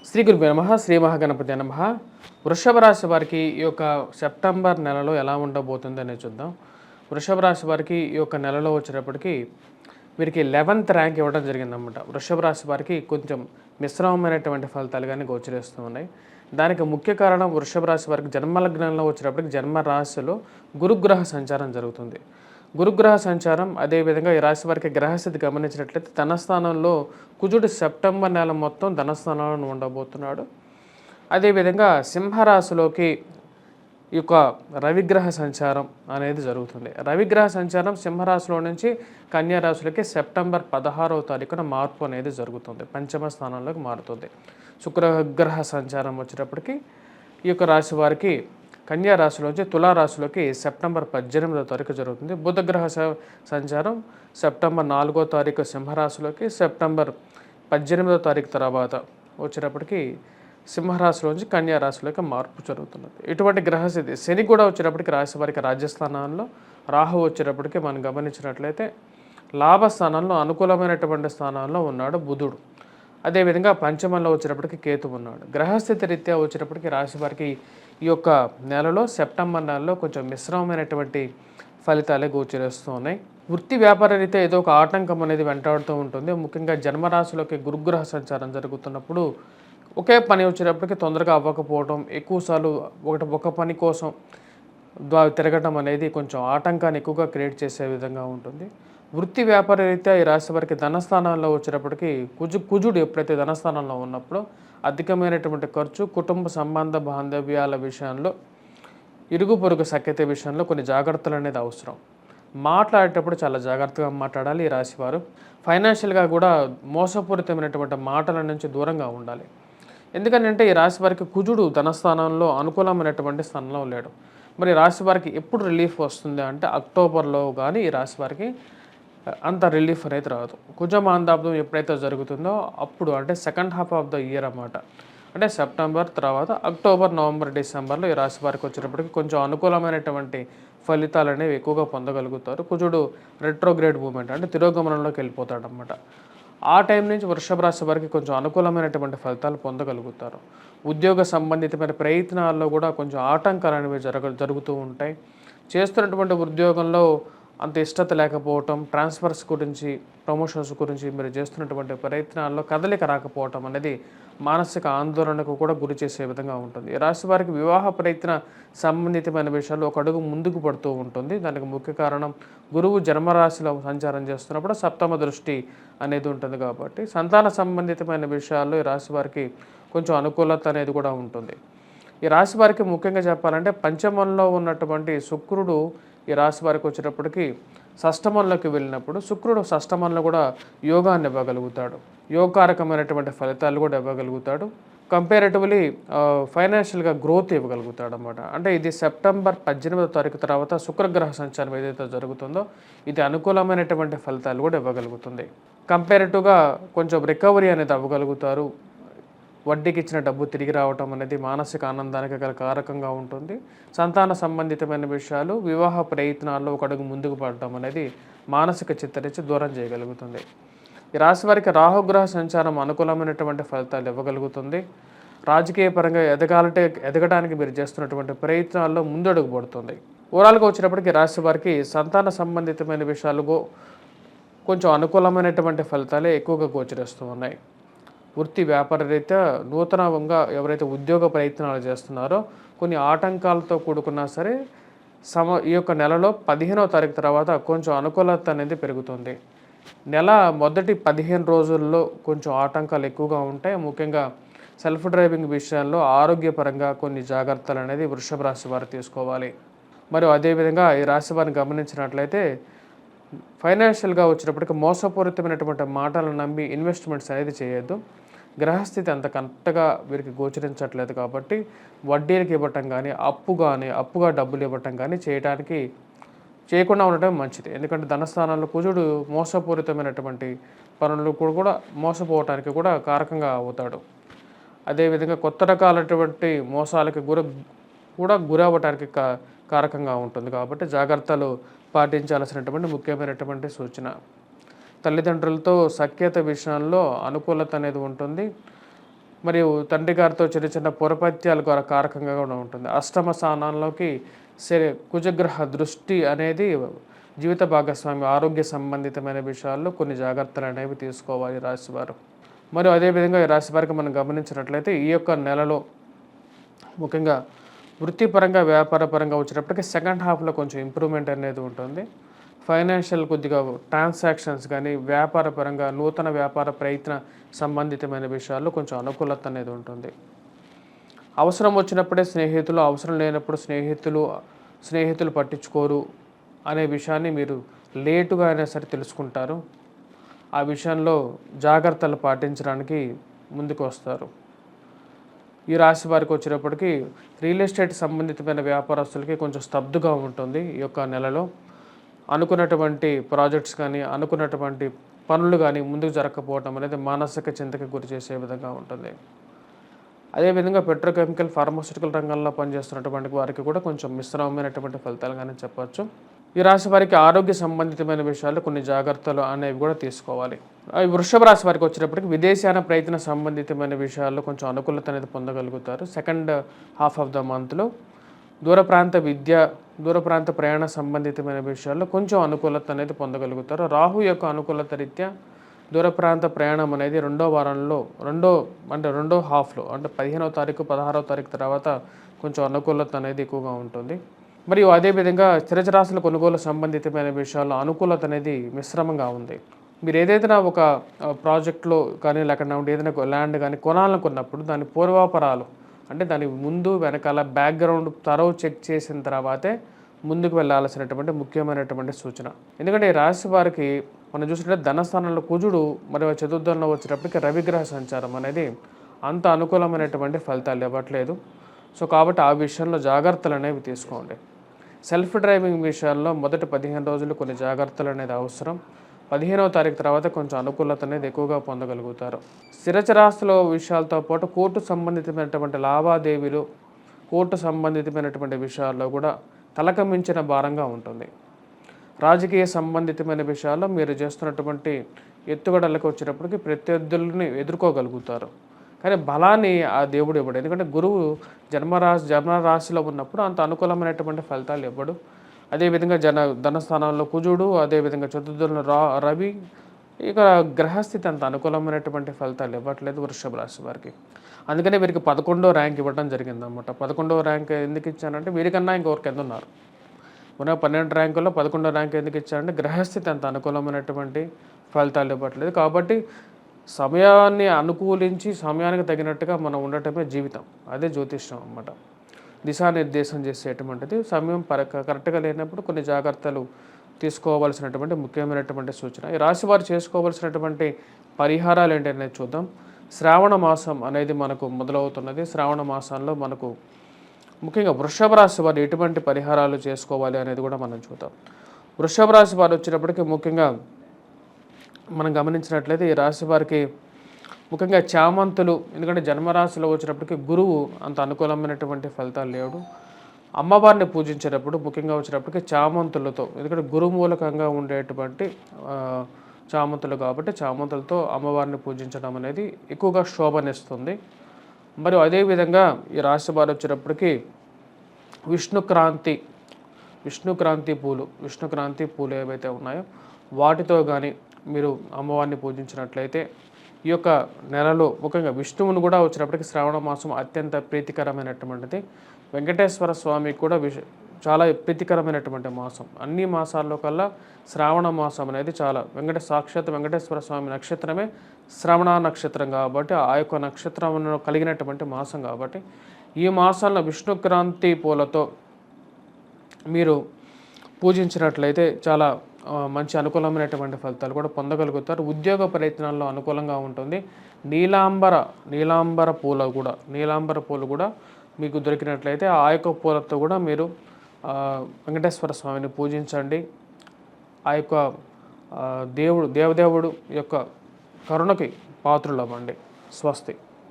శ్రీ గురుభ్యో నమః శ్రీ మహాగణపతి నమః. వృషభ రాశి వారికి ఈ యొక్క సెప్టెంబర్ నెలలో ఎలా ఉండబోతుంది అనేది చూద్దాం. వృషభ రాశి వారికి ఈ యొక్క నెలలో వచ్చేటప్పటికి వీరికి 11th ర్యాంక్ ఇవ్వడం జరిగిందన్నమాట. వృషభ రాశి వారికి కొంచెం మిశ్రమమైనటువంటి ఫలితాలు కానీ గోచరిస్తూ ఉన్నాయి. దానికి ముఖ్య కారణం వృషభ రాశి వారికి జన్మలగ్నంలో వచ్చేటప్పటికి జన్మ రాశిలో గురుగ్రహ సంచారం జరుగుతుంది. గురుగ్రహ సంచారం అదేవిధంగా ఈ రాశి వారికి గ్రహస్థితి గమనించినట్లయితే ధనస్థానంలో కుజుడు సెప్టెంబర్ నెల మొత్తం ధనస్థానంలో ఉండబోతున్నాడు. అదేవిధంగా సింహరాశిలోకి ఈ యొక్క రవిగ్రహ సంచారం అనేది జరుగుతుంది. రవిగ్రహ సంచారం సింహరాశిలో నుంచి కన్యా రాశిలోకి సెప్టెంబర్ 16వ తారీఖున మార్పు అనేది జరుగుతుంది. పంచమ స్థానంలోకి మారుతుంది. శుక్రగ్రహ సంచారం వచ్చేటప్పటికి ఈ యొక్క రాశి వారికి కన్యా రాశిలోంచి తులారాశిలోకి సెప్టెంబర్ 18వ తారీఖు జరుగుతుంది. బుధగ్రహ సంచారం సెప్టెంబర్ 4వ తారీఖు సింహరాశిలోకి, సెప్టెంబర్ 18వ తారీఖు తర్వాత వచ్చేటప్పటికి సింహరాశిలోంచి కన్యా రాశిలోకి మార్పు జరుగుతున్నది. ఇటువంటి గ్రహస్థితి శని కూడా వచ్చేటప్పటికి రాశి వారికి రాజ్యస్థానంలో, రాహు వచ్చేటప్పటికి మనం గమనించినట్లయితే లాభస్థానంలో అనుకూలమైనటువంటి స్థానంలో ఉన్నాడు బుధుడు. అదేవిధంగా పంచమంలో వచ్చేటప్పటికి కేతు ఉన్నాడు. గ్రహస్థితి రీత్యా వచ్చేటప్పటికి రాశి వారికి ఈ యొక్క నెలలో సెప్టెంబర్ నెలలో కొంచెం మిశ్రమమైనటువంటి ఫలితాలే గోచరిస్తూ ఉన్నాయి. వృత్తి వ్యాపార రీత్యా ఏదో ఒక ఆటంకం అనేది వెంటాడుతూ ఉంటుంది. ముఖ్యంగా జన్మరాశిలోకి గురుగ్రహ సంచారం జరుగుతున్నప్పుడు ఒకే పని వచ్చేటప్పటికి తొందరగా అవ్వకపోవడం, ఎక్కువసార్లు ఒక పని కోసం తిరగటం అనేది కొంచెం ఆటంకాన్ని ఎక్కువగా క్రియేట్ చేసే విధంగా ఉంటుంది. వృత్తి వ్యాపార రీత్యా ఈ రాశి వారికి ధనస్థానాల్లో వచ్చేటప్పటికి కుజుడు ఎప్పుడైతే ధనస్థానంలో ఉన్నప్పుడు అధికమైనటువంటి ఖర్చు, కుటుంబ సంబంధ బాంధవ్యాల విషయంలో, ఇరుగు పొరుగు సఖ్యత విషయంలో కొన్ని జాగ్రత్తలు అనేది అవసరం. మాట్లాడేటప్పుడు చాలా జాగ్రత్తగా మాట్లాడాలి ఈ రాశివారు. ఫైనాన్షియల్గా కూడా మోసపూరితమైనటువంటి మాటల నుంచి దూరంగా ఉండాలి. ఎందుకంటే ఈ రాశి వారికి కుజుడు ధనస్థానంలో అనుకూలమైనటువంటి స్థానంలో లేడు. మరి రాశి వారికి ఎప్పుడు రిలీఫ్ వస్తుంది అంటే అక్టోబర్లో కానీ ఈ రాశి వారికి అంత రిలీఫ్ అనేది రాదు. కుజమాందాబ్దం ఎప్పుడైతే జరుగుతుందో అప్పుడు, అంటే second half of the year అన్నమాట. అంటే సెప్టెంబర్ తర్వాత అక్టోబర్, నవంబర్, డిసెంబర్లో ఈ రాశి వారికి వచ్చేటప్పటికి కొంచెం అనుకూలమైనటువంటి ఫలితాలు అనేవి ఎక్కువగా పొందగలుగుతారు. కుజుడు రెట్రోగ్రేడ్ మూమెంట్ అంటే తిరోగమనంలోకి వెళ్ళిపోతాడు అన్నమాట. ఆ టైం నుంచి వృషభ రాశి వారికి కొంచెం అనుకూలమైనటువంటి ఫలితాలు పొందగలుగుతారు. ఉద్యోగ సంబంధితమైన ప్రయత్నాల్లో కూడా కొంచెం ఆటంకాలు అనేవి జరుగుతూ ఉంటాయి. చేస్తున్నటువంటి ఉద్యోగంలో అంత ఇష్టత లేకపోవటం, ట్రాన్స్ఫర్స్ గురించి, ప్రమోషన్స్ గురించి మీరు చేస్తున్నటువంటి ప్రయత్నాల్లో కదలిక రాకపోవటం అనేది మానసిక ఆందోళనకు కూడా గురి చేసే విధంగా ఉంటుంది. ఈ రాశి వారికి వివాహ ప్రయత్న సంబంధితమైన విషయాల్లో ఒక అడుగు ముందుకు పడుతూ ఉంటుంది. దానికి ముఖ్య కారణం గురువు జన్మరాశిలో సంచారం చేస్తున్నప్పుడు సప్తమ దృష్టి అనేది ఉంటుంది కాబట్టి సంతాన సంబంధితమైన విషయాల్లో ఈ రాశి వారికి కొంచెం అనుకూలత అనేది కూడా ఉంటుంది. ఈ రాశి వారికి ముఖ్యంగా చెప్పాలంటే పంచమంలో ఉన్నటువంటి శుక్రుడు ఈ రాశి వారికి వచ్చేటప్పటికి షష్టమంలోకి వెళ్ళినప్పుడు శుక్రుడు షష్టమంలో కూడా యోగాన్ని ఇవ్వగలుగుతాడు. యోగకారకమైనటువంటి ఫలితాలు కూడా ఇవ్వగలుగుతాడు. కంపారేటివ్లీ ఫైనాన్షియల్గా గ్రోత్ ఇవ్వగలుగుతాడు అన్నమాట. అంటే ఇది సెప్టెంబర్ 18వ తారీఖు తర్వాత శుక్రగ్రహ సంచారం ఏదైతే జరుగుతుందో ఇది అనుకూలమైనటువంటి ఫలితాలు కూడా ఇవ్వగలుగుతుంది. కంపారేటివ్గా కొంచెం రికవరీ అనేది అవ్వగలుగుతారు. వడ్డీకి ఇచ్చిన డబ్బు తిరిగి రావటం అనేది మానసిక ఆనందానికి గల కారకంగా ఉంటుంది. సంతాన సంబంధితమైన విషయాలు, వివాహ ప్రయత్నాల్లో ఒక అడుగు ముందుకు పడటం అనేది మానసిక చిత్త నుంచి దూరం చేయగలుగుతుంది. ఈ రాశి వారికి రాహుగ్రహ సంచారం అనుకూలమైనటువంటి ఫలితాలు ఇవ్వగలుగుతుంది. రాజకీయ పరంగా ఎదగడానికి మీరు చేస్తున్నటువంటి ప్రయత్నాల్లో ముందడుగు పడుతుంది. ఓవరాల్గా వచ్చినప్పటికీ రాశి వారికి సంతాన సంబంధితమైన విషయాలు కొంచెం అనుకూలమైనటువంటి ఫలితాలే ఎక్కువగా గోచరిస్తూ ఉన్నాయి. వృత్తి వ్యాపార రీత్యా నూతనంగా ఎవరైతే ఉద్యోగ ప్రయత్నాలు చేస్తున్నారో కొన్ని ఆటంకాలతో కూడుకున్నా సరే ఈ యొక్క నెలలో 15వ తారీఖు తర్వాత కొంచెం అనుకూలత అనేది పెరుగుతుంది. నెల మొదటి 15 రోజుల్లో కొంచెం ఆటంకాలు ఎక్కువగా ఉంటాయి. ముఖ్యంగా సెల్ఫ్ డ్రైవింగ్ విషయాల్లో ఆరోగ్యపరంగా కొన్ని జాగ్రత్తలు అనేది వృషభ రాశి వారు తీసుకోవాలి. మరియు అదేవిధంగా ఈ రాశి వారిని గమనించినట్లయితే ఫైనాన్షియల్గా వచ్చినప్పటికీ మోసపూరితమైనటువంటి మాటలను నమ్మి ఇన్వెస్ట్మెంట్స్ అనేది చేయొద్దు. గ్రహస్థితి అంత కరెక్ట్గా వీరికి గోచరించట్లేదు కాబట్టి వడ్డీలకు ఇవ్వటం కానీ అప్పుగా డబ్బులు ఇవ్వటం కానీ చేయకుండా ఉండటం మంచిది. ఎందుకంటే ధనస్థానంలో కుజుడు మోసపూరితమైనటువంటి పనులు కూడా మోసపోవటానికి కూడా కారకంగా అవుతాడు. అదేవిధంగా కొత్త రకాలటువంటి మోసాలకి గురవ్వటానికి కారకంగా ఉంటుంది కాబట్టి జాగ్రత్తలు పాటించాల్సినటువంటి ముఖ్యమైనటువంటి సూచన. తల్లిదండ్రులతో సఖ్యత విషయంలో అనుకూలత అనేది ఉంటుంది. మరియు తండ్రి గారితో చిన్న చిన్న పొరపత్యాలు కూడా కారకంగా కూడా ఉంటుంది. అష్టమ స్థానాల్లోకి కుజగ్రహ దృష్టి అనేది జీవిత భాగస్వామి ఆరోగ్య సంబంధితమైన విషయాల్లో కొన్ని జాగ్రత్తలు అనేవి తీసుకోవాలి రాశివారు. మరియు అదేవిధంగా ఈ రాశి వారికి మనం గమనించినట్లయితే ఈ యొక్క నెలలో ముఖ్యంగా వృత్తిపరంగా వ్యాపారపరంగా వచ్చేటప్పటికి సెకండ్ హాఫ్లో కొంచెం ఇంప్రూవ్మెంట్ అనేది ఉంటుంది. ఫైనాన్షియల్ కొద్దిగా ట్రాన్సాక్షన్స్ కానీ వ్యాపారపరంగా నూతన వ్యాపార ప్రయత్న సంబంధితమైన విషయాల్లో కొంచెం అనుకూలత అనేది ఉంటుంది. అవసరం వచ్చినప్పుడే స్నేహితులు, అవసరం లేనప్పుడు స్నేహితులు పట్టించుకోరు అనే విషయాన్ని మీరు లేటుగా అయినా సరే తెలుసుకుంటారు. ఆ విషయంలో జాగ్రత్తలు పాటించడానికి ముందుకు వస్తారు. ఈ రాశి వారికి వచ్చేటప్పటికి రియల్ ఎస్టేట్ సంబంధితమైన వ్యాపారస్తులకి కొంచెం స్తబ్దుగా ఉంటుంది ఈ యొక్క నెలలో. అనుకున్నటువంటి ప్రాజెక్ట్స్ కానీ అనుకున్నటువంటి పనులు కానీ ముందుకు జరగకపోవడం అనేది మానసిక చింతకి గురి చేసే విధంగా ఉంటుంది. అదేవిధంగా పెట్రోకెమికల్ ఫార్మాస్యూటికల్ రంగంలో పనిచేస్తున్నటువంటి వారికి కూడా కొంచెం మిశ్రమమైనటువంటి ఫలితాలుగానే చెప్పచ్చు. ఈ రాశి వారికి ఆరోగ్య సంబంధితమైన విషయాల్లో కొన్ని జాగ్రత్తలు అనేవి కూడా తీసుకోవాలి. ఈ వృషభ రాశి వారికి వచ్చేటప్పటికి విదేశాన ప్రయత్న సంబంధితమైన విషయాల్లో కొంచెం అనుకూలత అనేది పొందగలుగుతారు. సెకండ్ హాఫ్ ఆఫ్ ద మంత్లో దూర ప్రాంత విద్య, దూర ప్రాంత ప్రయాణ సంబంధితమైన విషయాల్లో కొంచెం అనుకూలత అనేది పొందగలుగుతారు. రాహు యొక్క అనుకూలత రీత్యా దూర ప్రాంత ప్రయాణం అనేది రెండో వారంలో రెండో హాఫ్లో అంటే 15వ తారీఖు 16వ తారీఖు తర్వాత కొంచెం అనుకూలత అనేది ఎక్కువగా ఉంటుంది. మరియు అదేవిధంగా స్థిరచరాశుల కొనుగోలు సంబంధితమైన విషయాల్లో అనుకూలత అనేది మిశ్రమంగా ఉంది. మీరు ఏదైనా ఒక ప్రాజెక్ట్లో కానీ లేకుండా ఏదైనా ల్యాండ్ కానీ కొనాలనుకున్నప్పుడు దాని పూర్వాపరాలు అంటే దాని ముందు వెనకాల బ్యాక్గ్రౌండ్ చెక్ చేసిన తర్వాతే ముందుకు వెళ్ళాల్సినటువంటి ముఖ్యమైనటువంటి సూచన. ఎందుకంటే ఈ రాశి వారికి మనం చూసినట్టే ధనస్థానంలో కుజుడు మరియు చతుర్థంలో వచ్చేటప్పటికి రవిగ్రహ సంచారం అనేది అంత అనుకూలమైనటువంటి ఫలితాలు ఇవ్వట్లేదు. సో కాబట్టి ఆ విషయంలో జాగ్రత్తలు అనేవి తీసుకోండి. సెల్ఫ్ డ్రైవింగ్ విషయాల్లో మొదటి 15 రోజులు కొన్ని జాగ్రత్తలు అనేది అవసరం. 15వ తారీఖు తర్వాత కొంచెం అనుకూలత అనేది ఎక్కువగా పొందగలుగుతారు. స్థిరచరాస్తుల విషయాలతో పాటు కోర్టు సంబంధితమైనటువంటి లావాదేవీలు, కోర్టు సంబంధితమైనటువంటి విషయాల్లో కూడా తలకమించిన భారంగా ఉంటుంది. రాజకీయ సంబంధితమైన విషయాల్లో మీరు చేస్తున్నటువంటి ఎత్తుగడలకు వచ్చేటప్పటికి ప్రత్యర్థులని ఎదుర్కోగలుగుతారు. కానీ బలాన్ని ఆ దేవుడు ఇవ్వడు. ఎందుకంటే గురువు జన్మరాశిలో ఉన్నప్పుడు అంత అనుకూలమైనటువంటి ఫలితాలు ఇవ్వడు. అదేవిధంగా ధనస్థానంలో కుజుడు, అదేవిధంగా చతుర్థంలో రవి, ఇక గ్రహస్థితి అంత అనుకూలమైనటువంటి ఫలితాలు ఇవ్వట్లేదు వృషభ రాశి వారికి. అందుకనే వీరికి 11వ ర్యాంక్ ఇవ్వడం జరిగిందన్నమాట. 11వ ర్యాంక్ ఎందుకు ఇచ్చానంటే వీరికన్నా ఇంకొకరు కింద ఉన్నారు. మన 12 ర్యాంకుల్లో 11వ ర్యాంక్ ఎందుకు ఇచ్చారంటే గ్రహస్థితి అంత అనుకూలమైనటువంటి ఫలితాలు ఇవ్వట్లేదు. కాబట్టి సమయాన్ని అనుకూలించి సమయానికి తగినట్టుగా మనం ఉండటమే జీవితం. అదే జ్యోతిష్యం అన్నమాట. దిశానిర్దేశం చేసేటువంటిది. సమయం కరెక్ట్గా లేనప్పుడు కొన్ని జాగ్రత్తలు తీసుకోవాల్సినటువంటి ముఖ్యమైనటువంటి సూచన. ఈ రాశి వారు చేసుకోవాల్సినటువంటి పరిహారాలు ఏంటనేది చూద్దాం. శ్రావణ మాసం అనేది మనకు మొదలవుతున్నది. శ్రావణ మాసంలో మనకు ముఖ్యంగా వృషభ రాశి వారు ఎటువంటి పరిహారాలు చేసుకోవాలి అనేది కూడా మనం చూద్దాం. వృషభ రాశి వారు వచ్చినప్పటికీ ముఖ్యంగా మనం గమనించినట్లయితే ఈ రాశి వారికి ముఖ్యంగా చామంతులు, ఎందుకంటే జన్మరాశిలో వచ్చినప్పటికీ గురువు అంత అనుకూలమైనటువంటి ఫలితాలు లేవు. అమ్మవారిని పూజించేటప్పుడు ముఖ్యంగా వచ్చేటప్పటికి చామంతులతో, ఎందుకంటే గురుమూలకంగా ఉండేటువంటి చామంతులు కాబట్టి చామంతులతో అమ్మవారిని పూజించడం అనేది ఎక్కువగా శోభనిస్తుంది. మరియు అదేవిధంగా ఈ రాశి వారు వచ్చేటప్పటికి విష్ణుక్రాంతి పూలు ఏవైతే ఉన్నాయో వాటితో కానీ మీరు అమ్మవారిని పూజించినట్లయితే ఈ యొక్క నెలలో ముఖ్యంగా విష్ణువుని కూడా వచ్చినప్పటికీ శ్రావణ మాసం అత్యంత ప్రీతికరమైనటువంటిది. వెంకటేశ్వర స్వామికి కూడా చాలా ప్రీతికరమైనటువంటి మాసం. అన్ని మాసాల్లో కల్లా శ్రావణ మాసం అనేది చాలా సాక్షాత్ వెంకటేశ్వర స్వామి నక్షత్రమే శ్రవణ నక్షత్రం కాబట్టి ఆ యొక్క నక్షత్రం కలిగినటువంటి మాసం కాబట్టి ఈ మాసాల్లో విష్ణుక్రాంతి పూలతో మీరు పూజించినట్లయితే చాలా మంచి అనుకూలమైనటువంటి ఫలితాలు కూడా పొందగలుగుతారు. ఉద్యోగ ప్రయత్నాల్లో అనుకూలంగా ఉంటుంది. నీలాంబర పూలు కూడా మీకు దొరికినట్లయితే ఆ యొక్క పూలతో కూడా మీరు వెంకటేశ్వర స్వామిని పూజించండి. ఆ యొక్క దేవదేవుడు యొక్క కరుణకి పాత్రులవ్వండి. స్వస్తి.